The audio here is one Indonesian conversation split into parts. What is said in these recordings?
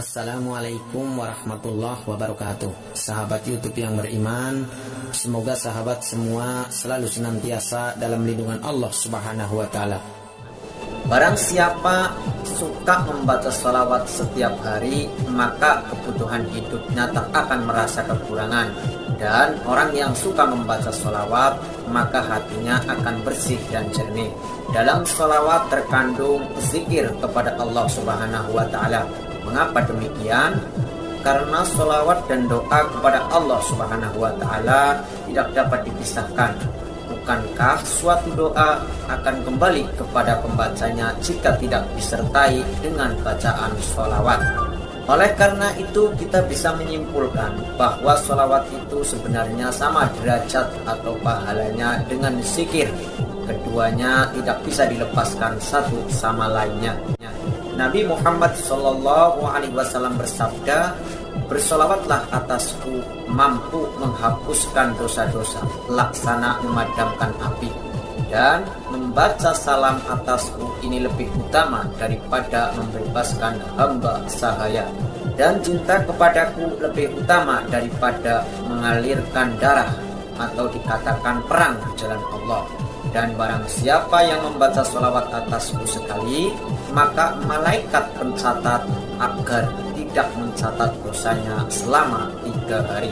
Assalamualaikum warahmatullahi wabarakatuh. Sahabat YouTube yang beriman, semoga sahabat semua selalu senantiasa dalam lindungan Allah Subhanahu wa taala. Barang siapa suka membaca salawat setiap hari, maka kebutuhan hidupnya tak akan merasa kekurangan. Dan orang yang suka membaca salawat, maka hatinya akan bersih dan jernih. Dalam salawat terkandung zikir kepada Allah Subhanahu wa taala. Mengapa demikian? Karena sholawat dan doa kepada Allah Subhanahu wa taala tidak dapat dipisahkan. Bukankah suatu doa akan kembali kepada pembacanya jika tidak disertai dengan bacaan sholawat? Oleh karena itu kita bisa menyimpulkan bahwa sholawat itu sebenarnya sama derajat atau pahalanya dengan zikir. Keduanya tidak bisa dilepaskan satu sama lainnya. Nabi Muhammad SAW bersabda, "Bersolawatlah atasku mampu menghapuskan dosa-dosa, laksana memadamkan api. Dan membaca salam atasku ini lebih utama daripada membebaskan hamba sahaya. Dan cinta kepadaku lebih utama daripada mengalirkan darah atau dikatakan perang di jalan Allah. Dan barang siapa yang membaca sholawat atasku sekali, maka malaikat pencatat agar tidak mencatat dosanya selama 3 hari.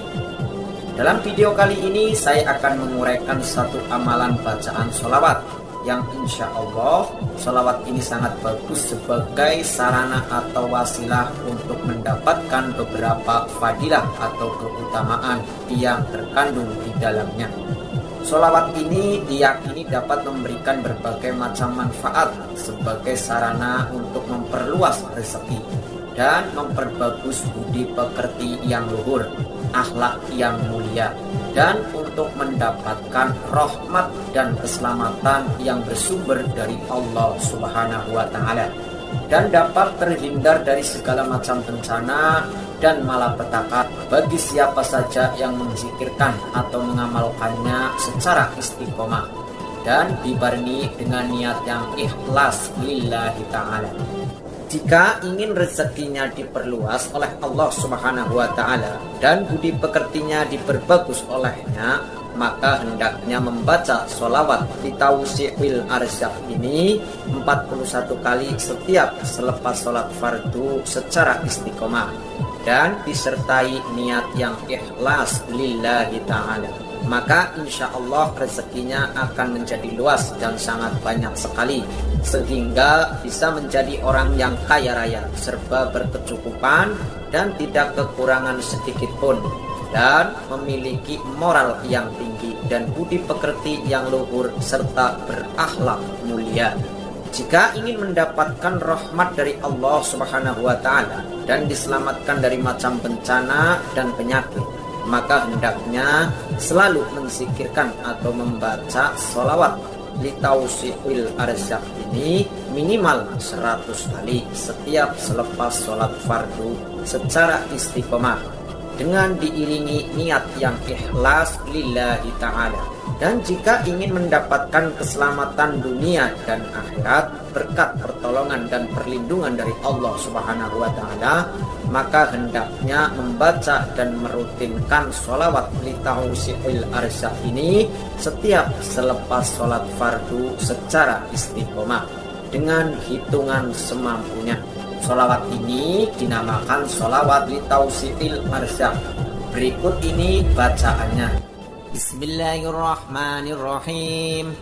Dalam video kali ini saya akan menguraikan satu amalan bacaan sholawat yang insya Allah sholawat ini sangat bagus sebagai sarana atau wasilah untuk mendapatkan beberapa fadilah atau keutamaan yang terkandung di dalamnya. Sholawat ini diyakini dapat memberikan berbagai macam manfaat sebagai sarana untuk memperluas rezeki dan memperbagus budi pekerti yang luhur, akhlak yang mulia, dan untuk mendapatkan rahmat dan keselamatan yang bersumber dari Allah Subhanahu wa taala, dan dapat terhindar dari segala macam bencana dan malapetaka bagi siapa saja yang menzikirkan atau mengamalkannya secara istiqomah dan dibarengi dengan niat yang ikhlas lillahi ta'ala. Jika ingin rezekinya diperluas oleh Allah Subhanahu wa taala dan budi pekertinya diperbagus olehnya, maka hendaknya membaca sholawat di tausi'il arzak ini 41 kali setiap selepas sholat fardu secara istiqomah dan disertai niat yang ikhlas lillahi ta'ala. Maka insya Allah rezekinya akan menjadi luas dan sangat banyak sekali, sehingga bisa menjadi orang yang kaya raya, serba berkecukupan dan tidak kekurangan sedikit pun, dan memiliki moral yang tinggi dan budi pekerti yang luhur serta berakhlak mulia. Jika ingin mendapatkan rahmat dari Allah Subhanahu wa taala dan diselamatkan dari macam bencana dan penyakit, maka hendaknya selalu menzikirkan atau membaca sholawat li tausi'il arzak ini minimal 100 kali setiap selepas sholat fardu secara istiqomah dengan diiringi niat yang ikhlas lillahi ta'ala. Dan jika ingin mendapatkan keselamatan dunia dan akhirat berkat pertolongan dan perlindungan dari Allah Subhanahu wa taala, maka hendaknya membaca dan merutinkan sholawat li tausi'il arzak ini setiap selepas sholat fardu secara istiqomah dengan hitungan semampunya. Sholawat ini dinamakan sholawat li tausi'il arzak. Berikut ini bacaannya. Bismillahirrahmanirrahim.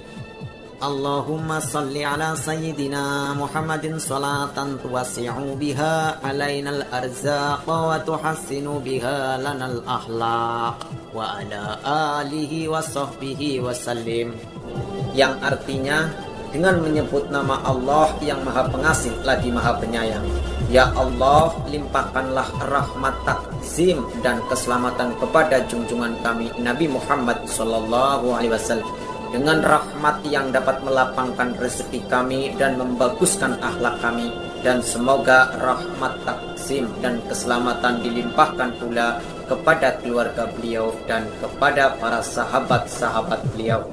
Allahumma salli ala sayyidina Muhammadin salatan tuwasi'u biha alainal arzaq wa tuhassinu biha lanal akhlaq wa ala alihi wa sahbihi wa sallim. Yang artinya, dengan menyebut nama Allah yang maha pengasih lagi maha penyayang. Ya Allah, limpahkanlah rahmat takzim dan keselamatan kepada junjungan kami Nabi Muhammad SAW dengan rahmat yang dapat melapangkan rezeki kami dan membaguskan akhlak kami. Dan semoga rahmat takzim dan keselamatan dilimpahkan pula kepada keluarga beliau dan kepada para sahabat-sahabat beliau.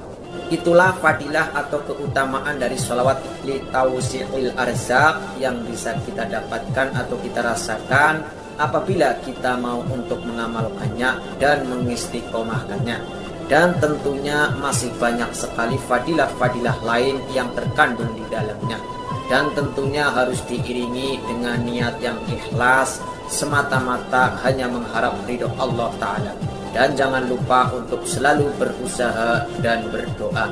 Itulah fadilah atau keutamaan dari sholawat li tausi'il arzaq yang bisa kita dapatkan atau kita rasakan apabila kita mau untuk mengamalkannya dan mengistiqomahkannya. Dan tentunya masih banyak sekali fadilah-fadilah lain yang terkandung di dalamnya. Dan tentunya harus diiringi dengan niat yang ikhlas, semata-mata hanya mengharap ridho Allah Ta'ala. Dan jangan lupa untuk selalu berusaha dan berdoa.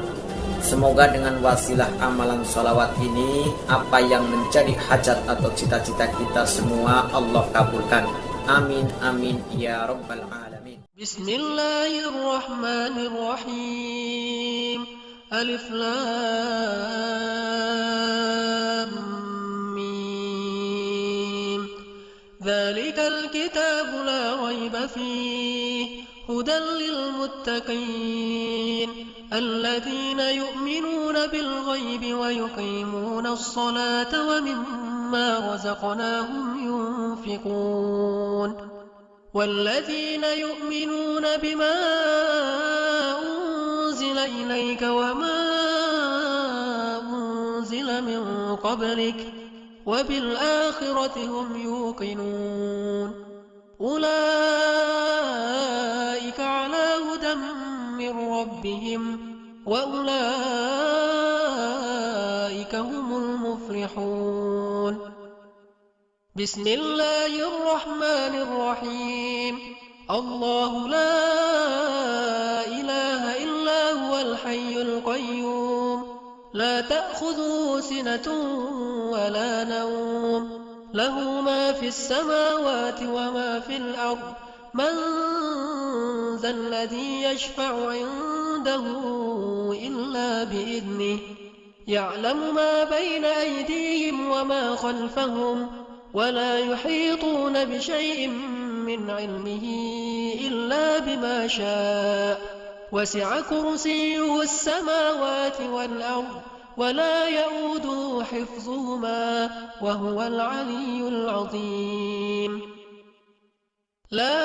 Semoga dengan wasilah amalan sholawat ini, apa yang menjadi hajat atau cita-cita kita semua Allah kabulkan. Amin, amin, ya rabbal alamin. Bismillahirrahmanirrahim. Alif Lam Mim. Dzalikal kitabu la raiba fihi hudan lil muttaqin alladzina yu'minuna bil ghaibi wa yuqimuna as-salata wa mimma razaqnahum yunfiqun والذين يؤمنون بما أنزل إليك وما أنزل من قبلك وبالآخرة هم يوقنون أولئك على هدى من ربهم وأولئك هم المفلحون بسم الله الرحمن الرحيم الله لا إله إلا هو الحي القيوم لا تأخذه سنة ولا نوم له ما في السماوات وما في الأرض من ذا الذي يشفع عنده إلا بإذنه يعلم ما بين أيديهم وما خلفهم ولا يحيطون بشيء من علمه إلا بما شاء وسع كرسيه السماوات والأرض ولا يؤوده حفظهما وهو العلي العظيم لا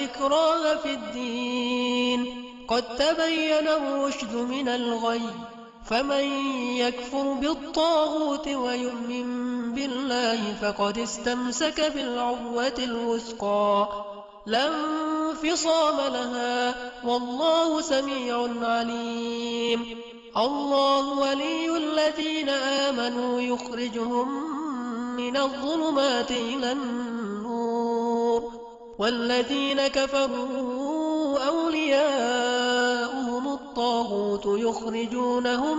إكراه في الدين قد تبين الرشد من الغي فمن يكفر بالطاغوت ويؤمن بالله فقد استمسك بالعروة الوثقى لا انفصام لها والله سميع عليم الله ولي الذين آمنوا يخرجهم من الظلمات إلى النور والذين كفروا أولياؤهم الطاغوت يخرجونهم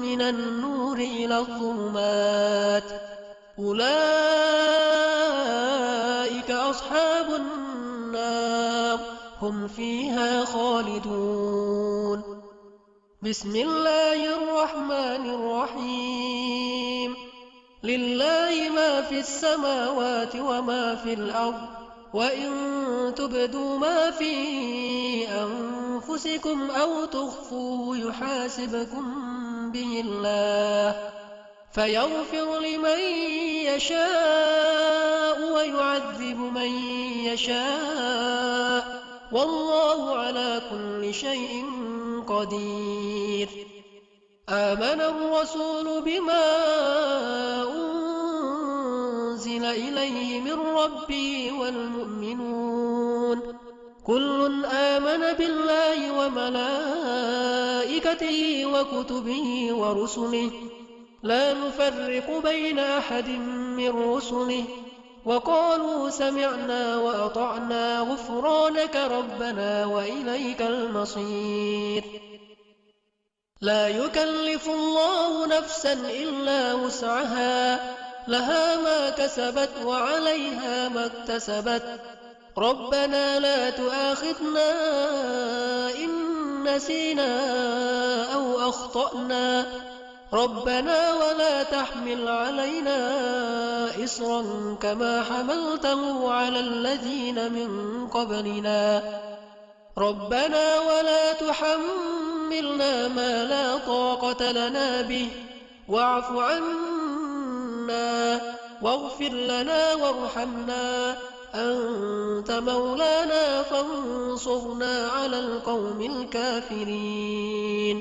من النور إلى الظلمات أولئك أصحاب النار هم فيها خالدون بسم الله الرحمن الرحيم لله ما في السماوات وما في الأرض وإن تبدوا ما في أنفسكم أو تخفوه يحاسبكم به الله فيغفر لمن يشاء ويعذب من يشاء والله على كل شيء قدير آمن الرسول بما أنزل إليه من ربه والمؤمنون كل آمن بالله وملائكته وكتبه ورسله لا نفرق بين أحد من رسله وقالوا سمعنا وأطعنا غفرانك ربنا وإليك المصير لا يكلف الله نفسا إلا وسعها لها ما كسبت وعليها ما اكتسبت ربنا لا تؤاخذنا إن نسينا أو أخطأنا ربنا ولا تحمل علينا إصرا كما حملته على الذين من قبلنا ربنا ولا تحملنا ما لا طاقة لنا به واعف عنا واغفر لنا وارحمنا أنت مولانا فانصرنا على القوم الكافرين